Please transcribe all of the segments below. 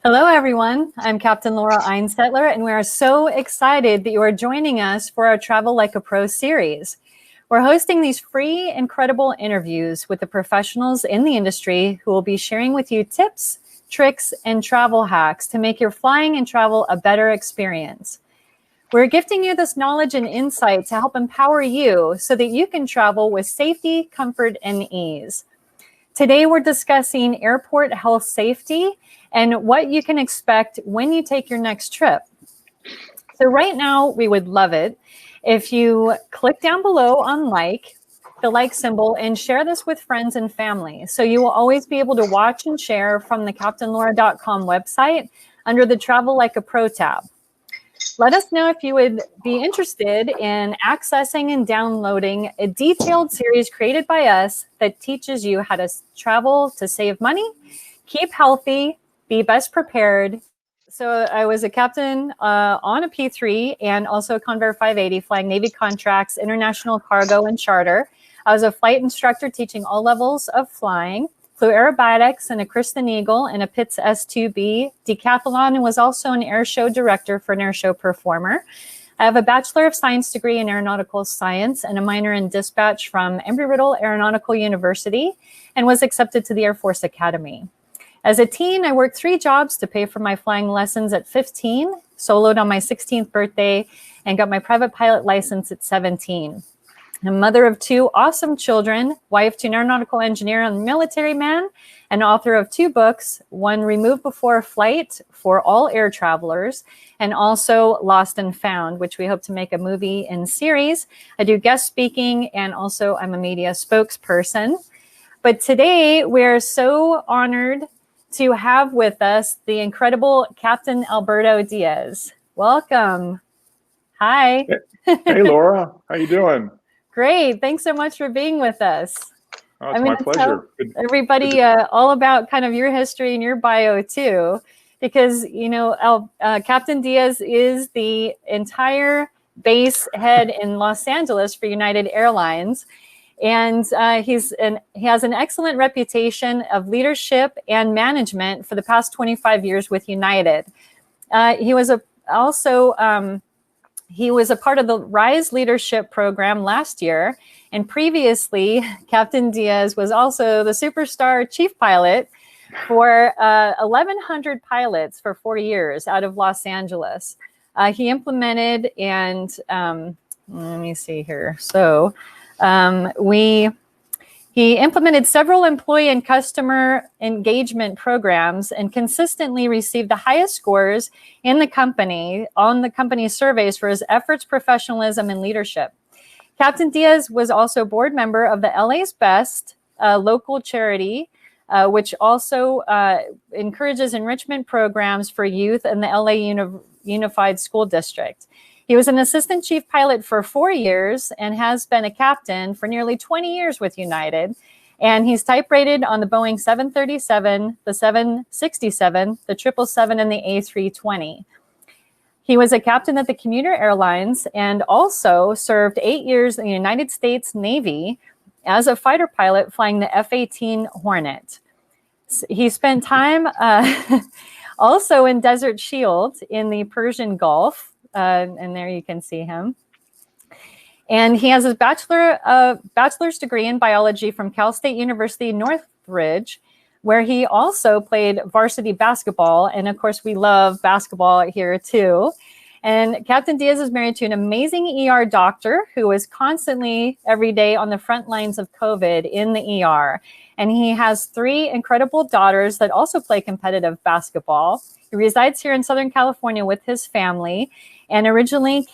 Hello, everyone. I'm Captain Laura Einsetler, and we are so excited that you are joining us for our Travel Like a Pro series. We're hosting these free, incredible interviews with the professionals in the industry who will be sharing with you tips, tricks, and travel hacks to make your flying and travel a better experience. We're gifting you this knowledge and insight to help empower you so that you can travel with safety, comfort, and ease. Today, we're discussing airport health safety and what you can expect when you take your next trip. So right now, we would love it if you click down below on the like symbol, and share this with friends and family. So you will always be able to watch and share from the CaptainLaura.com website under the Travel Like a Pro tab. Let us know if you would be interested in accessing and downloading a detailed series created by us that teaches you how to travel to save money, keep healthy, be best prepared. So I was a captain on a P3 and also a Convair 580 flying Navy contracts, international cargo and charter. I was a flight instructor teaching all levels of flying. Flew aerobatics and a Kristen Eagle and a Pitts S2B decathlon, and was also an air show director for an air show performer. I have a Bachelor of Science degree in Aeronautical Science and a minor in dispatch from Embry-Riddle Aeronautical University, and was accepted to the Air Force Academy. As a teen, I worked 3 jobs to pay for my flying lessons at 15, soloed on my 16th birthday, and got my private pilot license at 17. I'm a mother of 2 awesome children, wife to an aeronautical engineer and military man, and author of 2 books, one Removed Before Flight for all air travelers, and also Lost and Found, which we hope to make a movie and series. I do guest speaking, and also I'm a media spokesperson. But today we're so honored to have with us the incredible Captain Alberto Diaz. Welcome. Hi. Hey, Laura. How you doing? Great. Thanks so much for being with us. Oh, it's my pleasure. Everybody all about kind of your history and your bio too, because, you know, Captain Diaz is the entire base head in Los Angeles for United Airlines. And he has an excellent reputation of leadership and management for the past 25 years with United. He was a part of the RISE Leadership Program last year, and previously, Captain Diaz was also the superstar chief pilot for 1,100 pilots for 4 years out of Los Angeles. He implemented and, let me see here. So he implemented several employee and customer engagement programs and consistently received the highest scores in the company on the company's surveys for his efforts, professionalism, and leadership. Captain Diaz was also a board member of the LA's Best local charity, which also encourages enrichment programs for youth in the LA Unified School District. He was an assistant chief pilot for 4 years and has been a captain for nearly 20 years with United. And he's type rated on the Boeing 737, the 767, the 777, and the A320. He was a captain at the commuter airlines and also served 8 years in the United States Navy as a fighter pilot flying the F-18 Hornet. He spent time also in Desert Shield in the Persian Gulf. And there you can see him. And he has his bachelor's degree in biology from Cal State University, Northridge, where he also played varsity basketball. And of course, we love basketball here too. And Captain Diaz is married to an amazing ER doctor who is constantly every day on the front lines of COVID in the ER. And he has 3 incredible daughters that also play competitive basketball. He resides here in Southern California with his family, and originally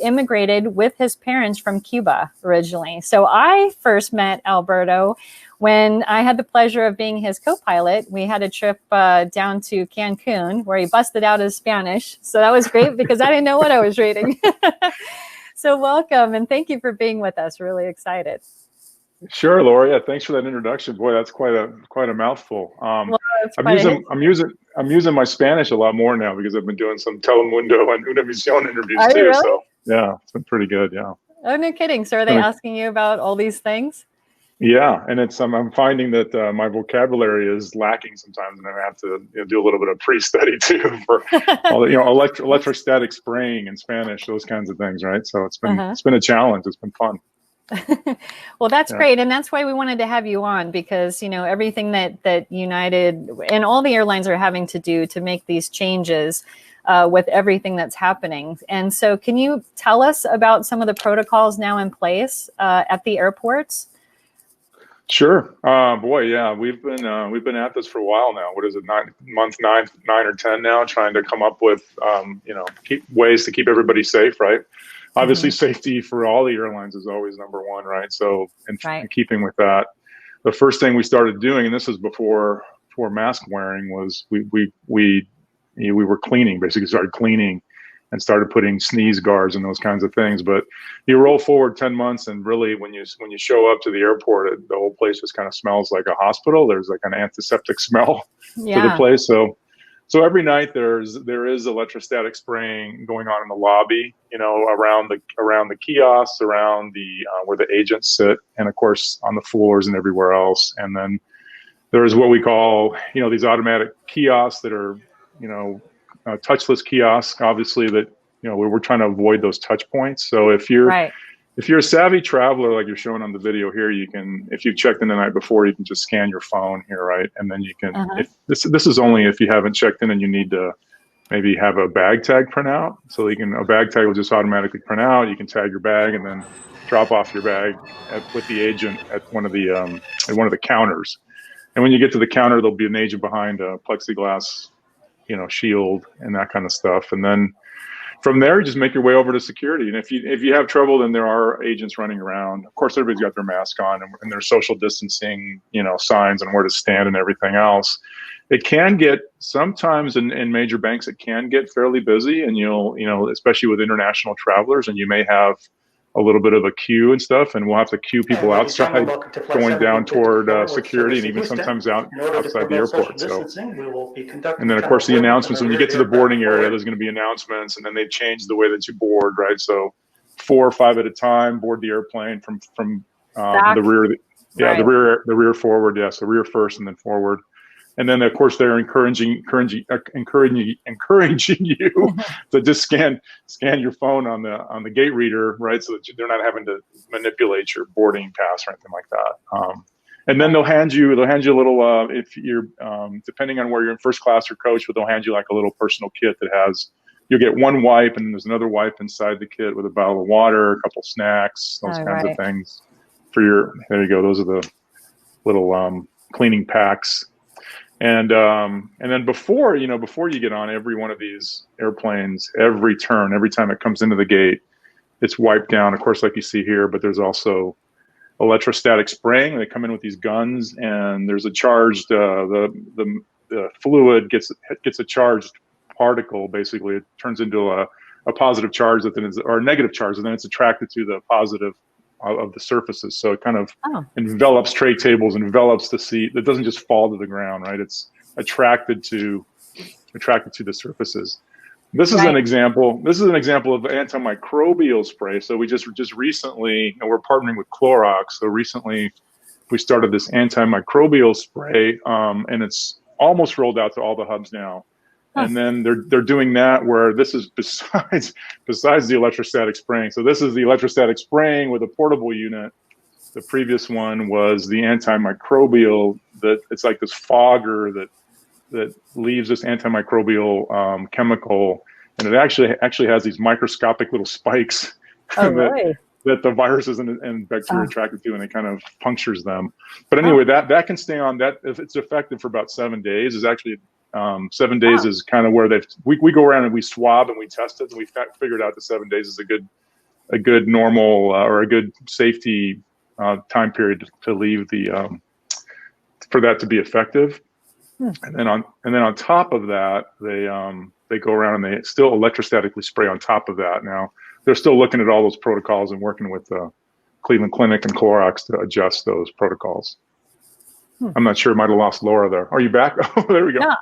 immigrated with his parents from Cuba originally. So I first met Alberto when I had the pleasure of being his co-pilot. We had a trip down to Cancun where he busted out his Spanish. So that was great because I didn't know what I was reading. So welcome, and thank you for being with us. Really excited. Sure, Laura. Yeah, thanks for that introduction. Boy, that's quite a mouthful. Well, I'm using my Spanish a lot more now because I've been doing some Telemundo and Univision interviews too. Really? So yeah, it's been pretty good. Yeah. Oh, no kidding. So are they asking you about all these things? Yeah, and it's I'm finding that my vocabulary is lacking sometimes, and I have to do a little bit of pre-study too for all the electrostatic spraying in Spanish, those kinds of things, right? So it's been a challenge. It's been fun. Well, that's great, and that's why we wanted to have you on, because everything that United and all the airlines are having to do to make these changes with everything that's happening. And so, can you tell us about some of the protocols now in place at the airports? Sure. Boy, yeah, we've been at this for a while now. What is it, month nine or 10 now, trying to come up with keep ways to keep everybody safe, right? Obviously, safety for all the airlines is always number one, right? So, in keeping with that, the first thing we started doing, and this is before mask wearing, was we were cleaning. Basically, started cleaning and started putting sneeze guards and those kinds of things. But you roll forward 10 months, and really, when you show up to the airport, the whole place just kind of smells like a hospital. There's like an antiseptic smell to the place. So every night there is electrostatic spraying going on in the lobby, around the kiosks, around the where the agents sit, and of course on the floors and everywhere else. And then there's what we call these automatic kiosks that are touchless kiosks, obviously, that we're trying to avoid those touch points. So if you're a savvy traveler, like you're showing on the video here, you can, if you've checked in the night before, you can just scan your phone here, right? And then you can, if this is only if you haven't checked in and you need to maybe have a bag tag print out. So a bag tag will just automatically print out. You can tag your bag and then drop off your bag with the agent at one of the counters. And when you get to the counter, there'll be an agent behind a plexiglass shield and that kind of stuff. And then from there, you just make your way over to security. And if you have trouble, then there are agents running around. Of course, everybody's got their mask on, and there's social distancing, signs and where to stand and everything else. It can get, sometimes in major banks, it can get fairly busy, and especially with international travelers, and you may have a little bit of a queue and stuff, and we'll have to queue people outside going down toward security, and even sometimes outside the airport. So, and then of course the announcements, when you get to the boarding area, there's going to be announcements, and then they've changed the way that you board, right? So 4 or 5 at a time, board the airplane from the rear, the rear forward, yes, the rear first and then forward. And then, of course, they're encouraging you to just scan your phone on the gate reader, right? So that they're not having to manipulate your boarding pass or anything like that. And then they'll hand you a little, if you're depending on where you're in first class or coach, but they'll hand you like a little personal kit that has, you'll get one wipe, and there's another wipe inside the kit with a bottle of water, a couple snacks, those kinds of things. There you go. Those are the little cleaning packs. And then before you get on every one of these airplanes, every time it comes into the gate, it's wiped down, of course, like you see here, but there's also electrostatic spraying. They come in with these guns, and there's a charged, the fluid gets a charged particle. Basically, it turns into a positive charge or a negative charge, and then it's attracted to the positive of the surfaces. So it kind of envelops tray tables, envelops the seat. It doesn't just fall to the ground, right? It's attracted to the surfaces. This is an example. This is an example of antimicrobial spray. So we just recently, we're partnering with Clorox. So recently we started this antimicrobial spray, and it's almost rolled out to all the hubs now. And then they're doing that where this is besides the electrostatic spraying. So this is the electrostatic spraying with a portable unit. The previous one was the antimicrobial, that it's like this fogger that leaves this antimicrobial chemical, and it actually has these microscopic little spikes that the viruses and bacteria are attracted to, and it kind of punctures them. But anyway, that can stay on. That if it's effective for about 7 days. Is actually 7 days is kind of where we go around and we swab and we test it, and we figured out that 7 days is a good normal or a good safety time period to leave for that to be effective. And then on top of that, they go around and they still electrostatically spray on top of that. Now they're still looking at all those protocols and working with the Cleveland Clinic and Clorox to adjust those protocols. I'm not sure. Might have lost Laura there. Are you back? Oh, there we go. No,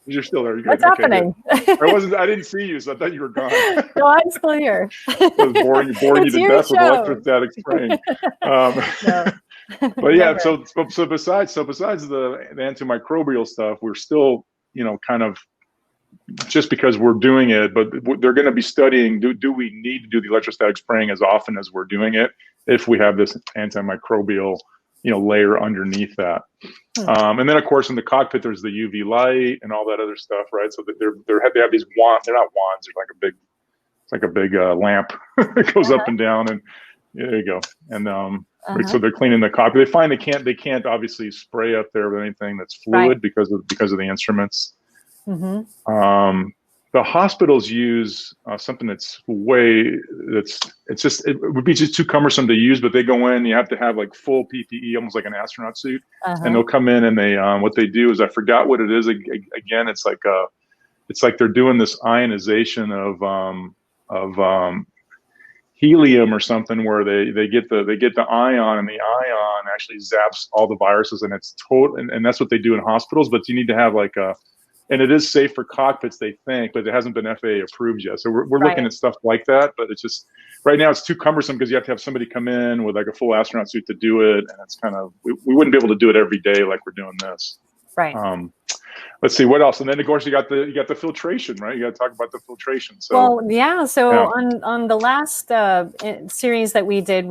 you're still there. What's happening? I didn't see you, so I thought you were gone. No, I'm still here. I was boring you to death with electrostatic spraying. But yeah, Never. so besides the antimicrobial stuff, we're still, kind of, just because we're doing it, but they're going to be studying, do we need to do the electrostatic spraying as often as we're doing it if we have this antimicrobial, layer underneath that. And then of course in the cockpit there's the UV light and all that other stuff, right? So that they have these wands. They're not wands. They're like a big lamp that goes up and down, and there you go. And so they're cleaning the cockpit. They find they can't obviously spray up there with anything that's fluid, because of the instruments. The hospitals use something it would be just too cumbersome to use, but they go in, you have to have like full PPE, almost like an astronaut suit. And they'll come in and they, what they do is, I forgot what it is. Again, it's like they're doing this ionization of helium or something, where they get the ion, and the ion actually zaps all the viruses, and it's and that's what they do in hospitals. But you need to have and it is safe for cockpits, they think, but it hasn't been FAA approved yet. So we're looking at stuff like that, but it's just, right now it's too cumbersome, because you have to have somebody come in with like a full astronaut suit to do it. And it's kind of, we wouldn't be able to do it every day like we're doing this. Right. Let's see what else. And then of course you got the filtration, right? You got to talk about the filtration. So, on the last series that we did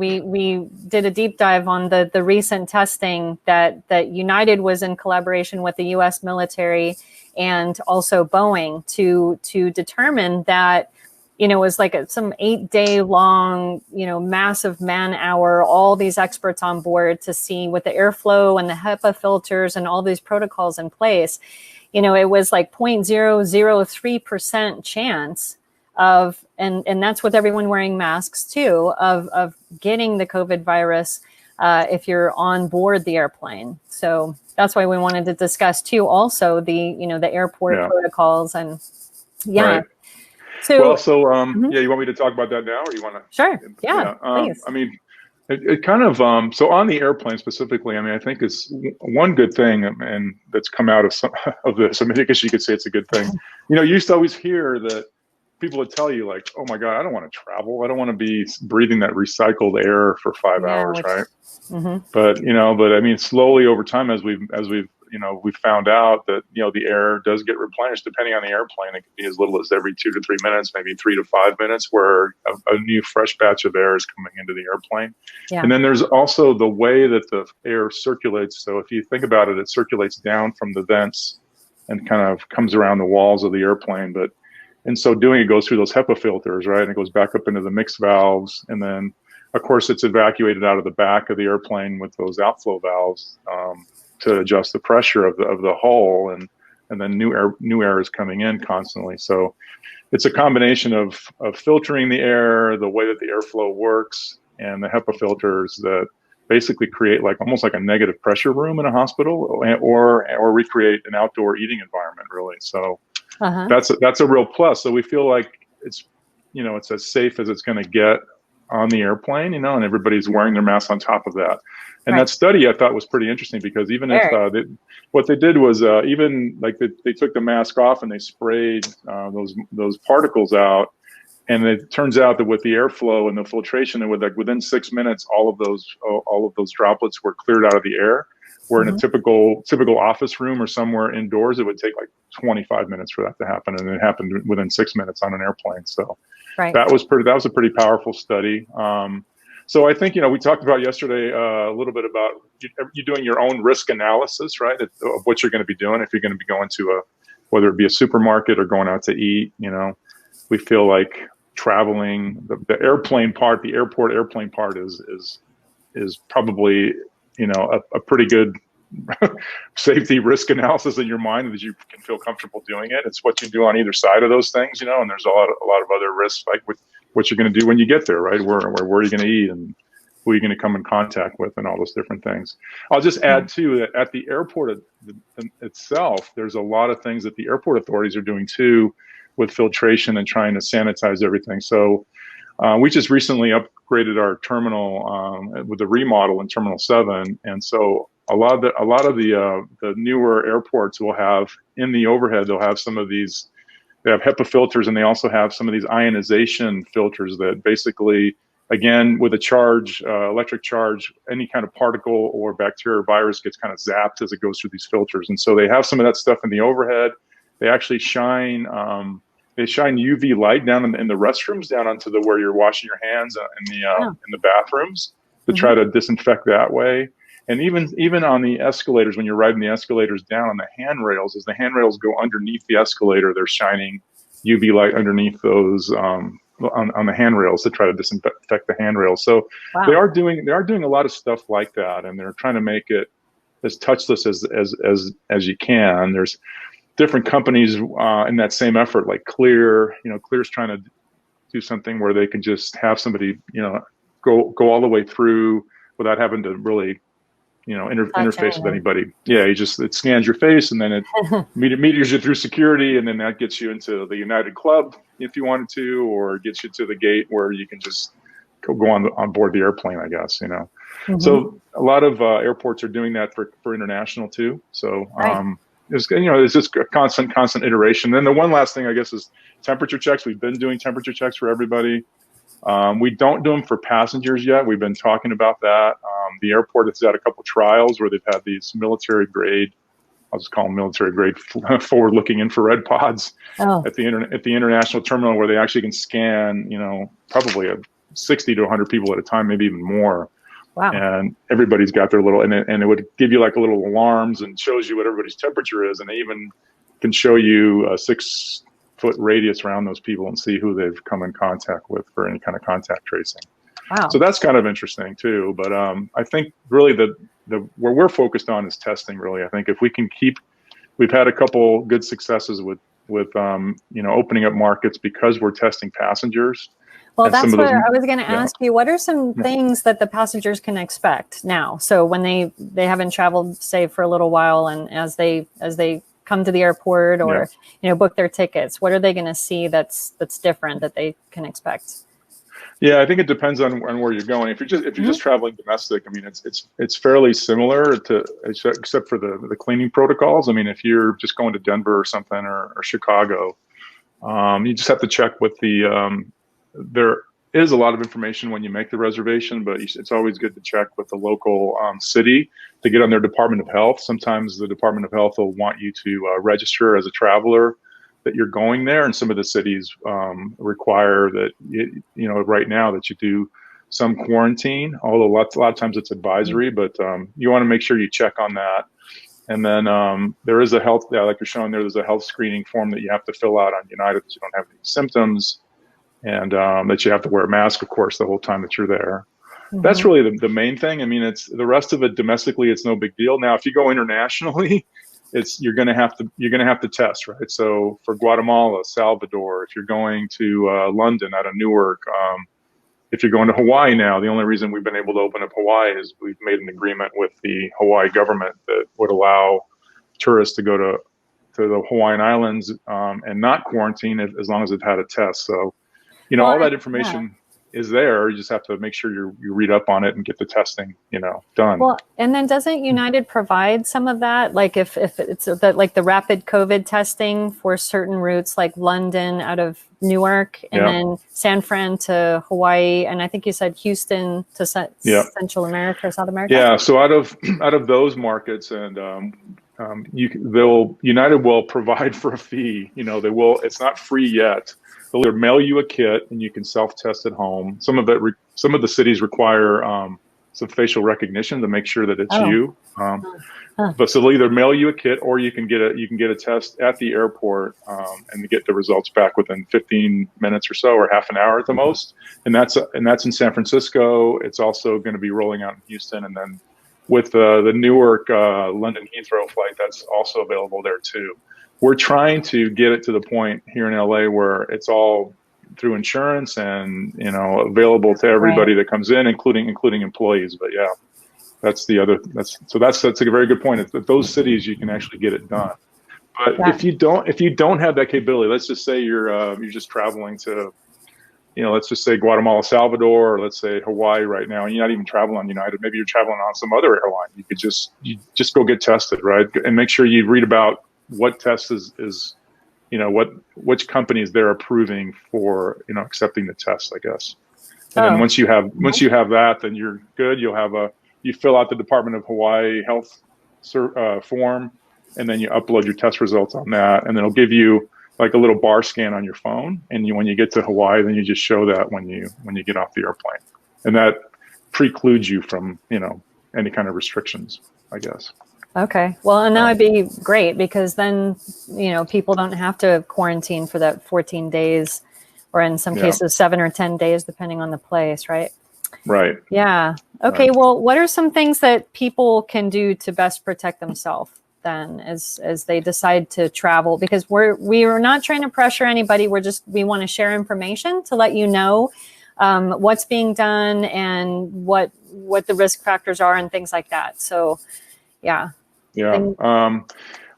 a deep dive on the recent testing that United was in collaboration with the U.S. military and also Boeing to determine that, it was like some 8-day long, massive man hour, all these experts on board to see, with the airflow and the HEPA filters and all these protocols in place, it was like 0.003% chance of, and that's with everyone wearing masks too, of getting the COVID virus if you're on board the airplane. So that's why we wanted to discuss too, also the airport protocols and Right. So, you want me to talk about that now, or you want to? Sure. Yeah. Please. I mean, it kind of, so on the airplane specifically, I mean, I think it's one good thing, and that's come out of some of this. I mean, I guess you could say it's a good thing. You used to always hear that people would tell you, like, oh my God, I don't want to travel. I don't want to be breathing that recycled air for 5 hours, right? But, I mean, slowly over time, as we've found out that, the air does get replenished depending on the airplane. It can be as little as every 2 to 3 minutes, maybe 3 to 5 minutes, where a new fresh batch of air is coming into the airplane. Yeah. And then there's also the way that the air circulates. So if you think about it, it circulates down from the vents and kind of comes around the walls of the airplane. But in so doing, it goes through those HEPA filters, right? And it goes back up into the mixed valves. And then, of course, it's evacuated out of the back of the airplane with those outflow valves to adjust the pressure of the hull, and then new air is coming in constantly. So it's a combination of filtering the air, the way that the airflow works, and the HEPA filters that basically create almost like a negative pressure room in a hospital, or recreate an outdoor eating environment, really. So that's a real plus. So we feel like it's as safe as it's going to get on the airplane, and everybody's wearing their masks on top of that. And that study I thought was pretty interesting, because even if what they did was even like they took the mask off and they sprayed those particles out, and it turns out that with the airflow and the filtration, and within 6 minutes, all of those droplets were cleared out of the air. Where in a typical office room or somewhere indoors, it would take like 25 minutes for that to happen, and it happened within 6 minutes on an airplane. So that was a pretty powerful study. So I think, we talked about yesterday a little bit about you doing your own risk analysis, right, of what you're going to be doing if you're going to be going to whether it be a supermarket or going out to eat. We feel like traveling, the airplane part, the airplane part is probably, a pretty good safety risk analysis in your mind, that you can feel comfortable doing it. It's what you do on either side of those things, and there's a lot of other risks, like with what you're going to do when you get there, right? Where are you going to eat, and who are you going to come in contact with, and all those different things. I'll just add too that at the airport itself, there's a lot of things that the airport authorities are doing too, with filtration and trying to sanitize everything. So we just recently upgraded our terminal with a remodel in Terminal 7, and so a lot of the newer airports will have in the overhead, they'll have some of these. They have HEPA filters, and they also have some of these ionization filters that basically again, with a charge, electric charge, any kind of particle or bacteria or virus gets kind of zapped as it goes through these filters. And so they have some of that stuff in the overhead. They actually shine UV light down in the restrooms, down onto where you're washing your hands in the bathrooms, to try to disinfect that way. And even on the escalators, when you're riding the escalators down on the handrails, as the handrails go underneath the escalator, they're shining UV light underneath those on the handrails to try to disinfect the handrails. So they are doing a lot of stuff like that, and they're trying to make it as touchless as you can. There's different companies in that same effort, like Clear. Clear's trying to do something where they can just have somebody go all the way through without having to really interface with anybody. Yeah, it scans your face, and then it meters you through security, and then that gets you into the United Club if you wanted to, or gets you to the gate where you can just go on board the airplane, I guess. So a lot of airports are doing that for international too. So it's just a constant iteration. Then the one last thing, I guess, is temperature checks. We've been doing temperature checks for everybody. We don't do them for passengers yet. We've been talking about that. The airport has had a couple trials where they've had these military grade, I'll just call them military grade, forward-looking infrared pods at the international terminal, where they actually can scan, probably 60 to 100 people at a time, maybe even more. Wow. And everybody's got their little, and it would give you like a little alarms and shows you what everybody's temperature is, and they even can show you a 6-foot radius around those people and see who they've come in contact with for any kind of contact tracing. Wow. So that's kind of interesting too. But I think really where we're focused on is testing. Really, I think if we can we've had a couple good successes with opening up markets because we're testing passengers. Well, that's what I was going to ask you. What are some things that the passengers can expect now? So when they haven't traveled, say, for a little while, and as they come to the airport or book their tickets, what are they going to see that's different that they can expect? Yeah, I think it depends on where you're going. If you're just traveling domestic, I mean, it's fairly similar to, except for the cleaning protocols. I mean, if you're just going to Denver or something, or Chicago, you just have to check with there is a lot of information when you make the reservation, but it's always good to check with the local city to get on their Department of Health. Sometimes the Department of Health will want you to register as a traveler that you're going there, and some of the cities require that right now that you do some quarantine. Although a lot of times it's advisory, but you want to make sure you check on that. And then there is a health, like you're showing there's a health screening form that you have to fill out on United that you don't have any symptoms, and that you have to wear a mask, of course, the whole time that you're there. That's really the main thing. I mean, it's the rest of it domestically, it's no big deal. Now, if you go internationally, you're gonna have to test, right? So for Guatemala, Salvador, if you're going to London out of Newark, if you're going to Hawaii now, the only reason we've been able to open up Hawaii is we've made an agreement with the Hawaii government that would allow tourists to go to the Hawaiian Islands and not quarantine as long as they've had a test. So, all that information is there. You just have to make sure you read up on it and get the testing, done. Well, and then doesn't United provide some of that? Like if it's like the rapid COVID testing for certain routes, like London out of Newark, and then San Fran to Hawaii, and I think you said Houston to Central America or South America. Yeah. So out of those markets, and United will provide for a fee. It's not free yet. They'll mail you a kit, and you can self-test at home. Some of the cities require some facial recognition to make sure that it's you. But so they'll either mail you a kit, or you can get a test at the airport and get the results back within 15 minutes or so, or half an hour at the most. And that's in San Francisco. It's also going to be rolling out in Houston, and then with the Newark London Heathrow flight, that's also available there too. We're trying to get it to the point here in LA where it's all through insurance and available to everybody that comes in, including employees. But yeah, that's a very good point. It's that those cities you can actually get it done. But if you don't have that capability, let's just say you're just traveling to, let's just say Guatemala, Salvador, or let's say Hawaii right now, and you're not even traveling on United. Maybe you're traveling on some other airline. You could just go get tested, right? And make sure you read about what test is which companies they're approving for, accepting the test, I guess. And then once you have that, then you're good. You fill out the Department of Hawaii Health form, and then you upload your test results on that, and then it'll give you like a little bar scan on your phone. And when you get to Hawaii, then you just show that when you get off the airplane, and that precludes you from any kind of restrictions, I guess. Okay. Well, and that would be great, because then, people don't have to quarantine for that 14 days, or in some cases 7 or 10 days, depending on the place, right? Right. Yeah. Okay. Right. Well, what are some things that people can do to best protect themselves then as they decide to travel? Because we are not trying to pressure anybody. We want to share information to let you know what's being done and what the risk factors are and things like that. So, yeah. Yeah.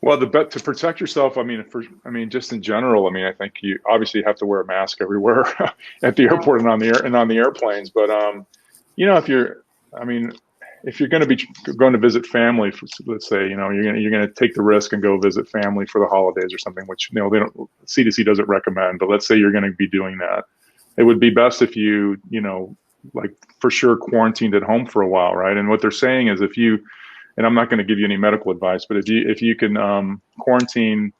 Well, to protect yourself, just in general, I think you obviously have to wear a mask everywhere at the airport and on the airplanes. But if you're going to be going to visit family, let's say, you're going to take the risk and go visit family for the holidays or something, which CDC doesn't recommend. But let's say you're going to be doing that, it would be best if you like for sure quarantined at home for a while, right? And what they're saying is and I'm not going to give you any medical advice, but if you can quarantine,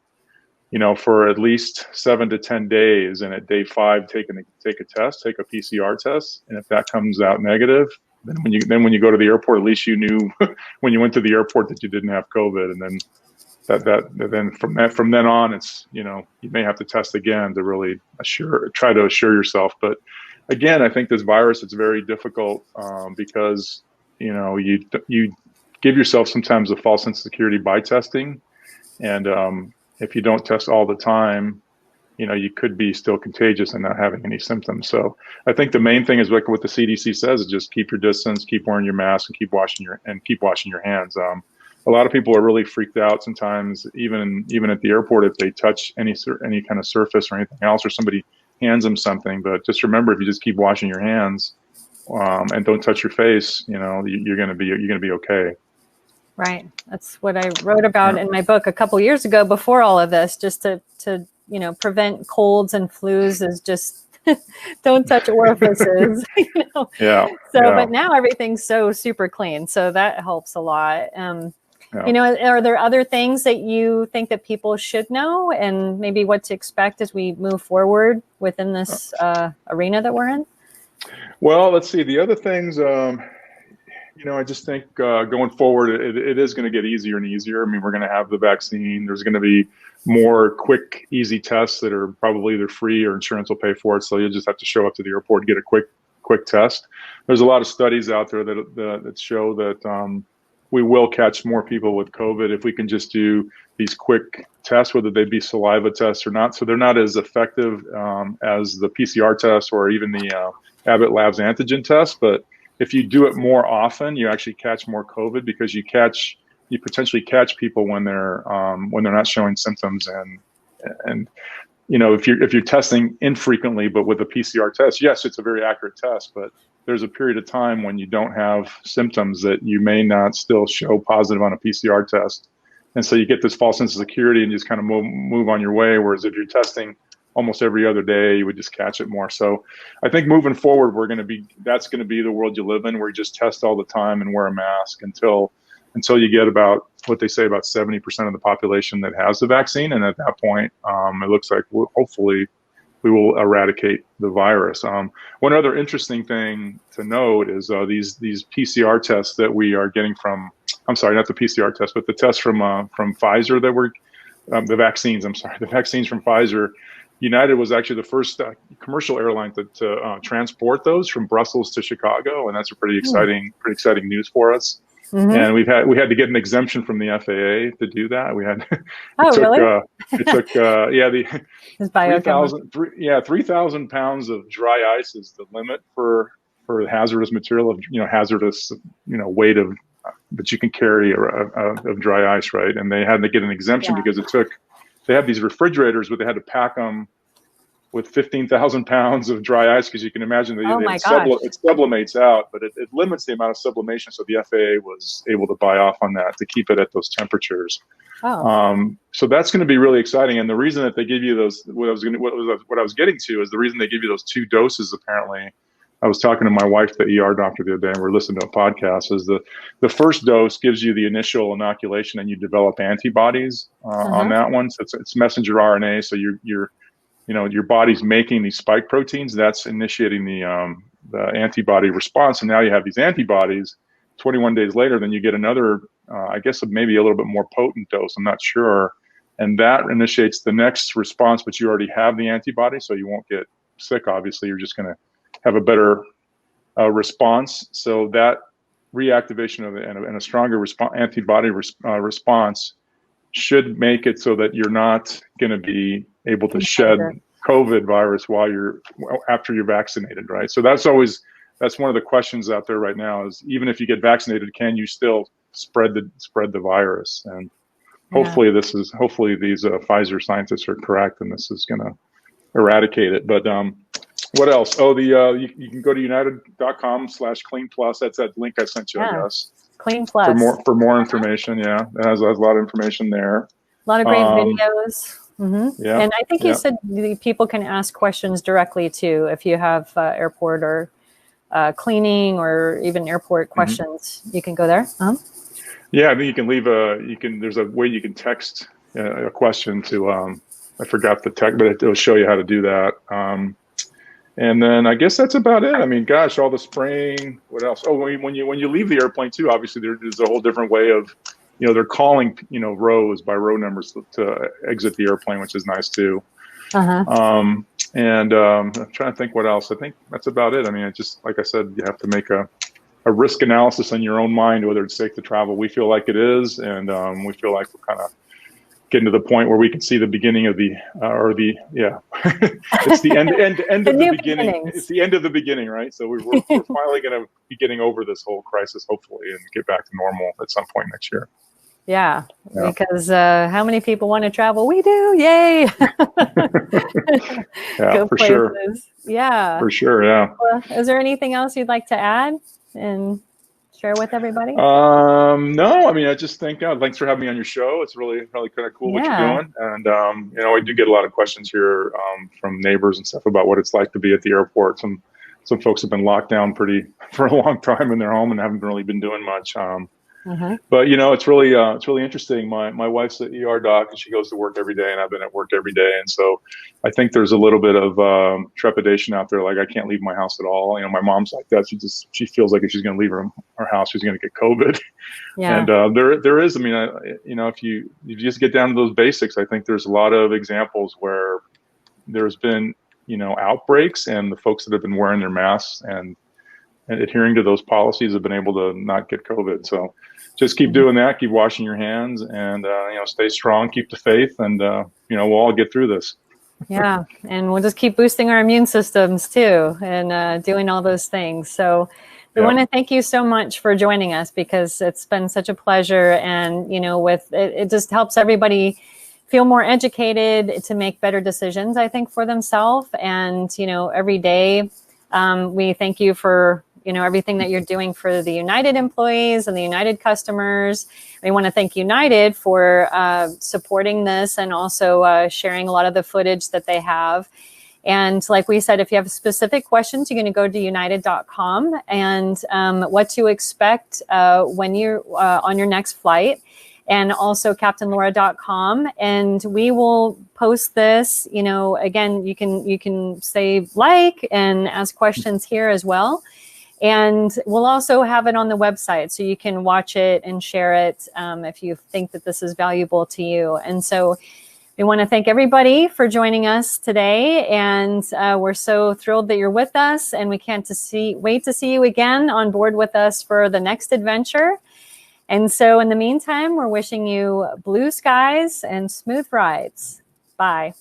for at least 7 to 10 days, and at day 5 take a test, take a PCR test, and if that comes out negative, then when you go to the airport, at least you knew when you went to the airport that you didn't have COVID, and then then from then on, it's you may have to test again to really try to assure yourself. But again, I think this virus, it's very difficult because you give yourself sometimes a false sense of security by testing. And if you don't test all the time, you could be still contagious and not having any symptoms. So I think the main thing is like what the CDC says is just keep your distance, keep wearing your mask, and keep washing your hands. A lot of people are really freaked out sometimes, even at the airport, if they touch any kind of surface or anything else, or somebody hands them something. But just remember, if you just keep washing your hands and don't touch your face, you're gonna be okay. Right. That's what I wrote about in my book a couple years ago before all of this, just to prevent colds and flus, is just don't touch orifices. Yeah. So, but now everything's so super clean. So that helps a lot. Are there other things that you think that people should know, and maybe what to expect as we move forward within this arena that we're in? Well, let's see. The other things, I just think going forward, it is going to get easier and easier. We're going to have the vaccine. There's going to be more quick, easy tests that are probably either free or insurance will pay for it. So you'll just have to show up to the airport and get a quick test. There's a lot of studies out there that show that we will catch more people with COVID if we can just do these quick tests, whether they be saliva tests or not. So they're not as effective as the PCR test or even the Abbott Labs antigen test, but if you do it more often, you actually catch more COVID, because you potentially catch people when they're not showing symptoms, and if you're testing infrequently, but with a PCR test, yes, it's a very accurate test, but there's a period of time when you don't have symptoms that you may not still show positive on a PCR test, and so you get this false sense of security and just kind of move on your way. Whereas if you're testing almost every other day, you would just catch it more. So I think moving forward, that's going to be the world you live in, where you just test all the time and wear a mask until you get about what they say about 70% of the population that has the vaccine. And at that point, it looks like hopefully we will eradicate the virus. One other interesting thing to note is these PCR tests that we are getting from, I'm sorry, not the PCR test, but the tests from Pfizer the vaccines from Pfizer. United was actually the first commercial airline to transport those from Brussels to Chicago, and that's a pretty exciting news for us. Mm-hmm. And we had to get an exemption from the FAA to do that. It took 3,000 pounds of dry ice is the limit for hazardous material of hazardous weight of that you can carry of dry ice, right? And they had to get an exemption because they have these refrigerators, but they had to pack them with 15,000 pounds of dry ice, because you can imagine it sublimates out, but it limits the amount of sublimation. So the FAA was able to buy off on that to keep it at those temperatures. So that's going to be really exciting. And the reason that they give you those, what I was getting to is the reason they give you those 2 doses apparently I was talking to my wife, the ER doctor, the other day, and we're listening to a podcast. Is the first dose gives you the initial inoculation, and you develop antibodies on that one. So it's messenger RNA. So your body's making these spike proteins. That's initiating the antibody response, and now you have these antibodies. 21 days later, then you get another, I guess maybe a little bit more potent dose. I'm not sure, and that initiates the next response. But you already have the antibody, so you won't get sick. Obviously, you're just going to have a better response. So that reactivation of it and a stronger antibody response should make it so that you're not going to be able to shed COVID virus after you're vaccinated, right? So that's one of the questions out there right now is, even if you get vaccinated, can you still spread the virus? And hopefully these Pfizer scientists are correct, and this is going to eradicate it. But what else? Oh, you can go to united.com/clean plus. That's that link I sent you, I guess. Clean plus. For more information. Yeah, it has a lot of information there. A lot of great videos. Yeah. And I think you said people can ask questions directly too, if you have airport or cleaning or even airport questions. You can go there. Yeah, I think you can leave there's a way you can text a question to, I forgot the text, but it'll show you how to do that. And then I guess that's about it. I mean, gosh, all the spraying. What else? Oh, when you leave the airplane too, obviously there's a whole different way of, they're calling, rows by row numbers to exit the airplane, which is nice too. And I'm trying to think what else. I think that's about it. I mean, it's just, like I said, you have to make a risk analysis in your own mind, whether it's safe to travel. We feel like it is. And we feel like we're kind of getting to the point where we can see the beginning of it's the end of the beginning. It's the end of the beginning, right? So we're finally going to be getting over this whole crisis, hopefully, and get back to normal at some point next year. Yeah. Because how many people want to travel? We do. Yay. Yeah, for sure. Yeah. For sure, yeah. Well, is there anything else you'd like to add and share with everybody? No, I mean, I just think, thanks for having me on your show. It's really kind of cool what you're doing. And, I do get a lot of questions here from neighbors and stuff about what it's like to be at the airport. Some folks have been locked down for a long time in their home and haven't really been doing much. But it's really interesting. My wife's an ER doc, and she goes to work every day, and I've been at work every day. And so I think there's a little bit of trepidation out there. Like, I can't leave my house at all. My mom's like that. She feels like if she's going to leave her house, she's going to get COVID. Yeah. And there is. I mean, if you just get down to those basics, I think there's a lot of examples where there's been outbreaks, and the folks that have been wearing their masks and adhering to those policies have been able to not get COVID. So just keep doing that, keep washing your hands, and stay strong, keep the faith, and we'll all get through this. Yeah, and we'll just keep boosting our immune systems too, and doing all those things. So we want to thank you so much for joining us, because it's been such a pleasure, and it just helps everybody feel more educated to make better decisions, I think, for themselves. And every day we thank you for everything that you're doing for the United employees and the United customers. We want to thank United for supporting this, and also sharing a lot of the footage that they have. And like we said, if you have specific questions, you're going to go to united.com and what to expect when you're on your next flight, and also captainlaura.com. And we will post this, again, you can say like and ask questions here as well. And we'll also have it on the website, so you can watch it and share it if you think that this is valuable to you. And so we want to thank everybody for joining us today. And we're so thrilled that you're with us, and we can't wait to see you again on board with us for the next adventure. And so in the meantime, we're wishing you blue skies and smooth rides. Bye.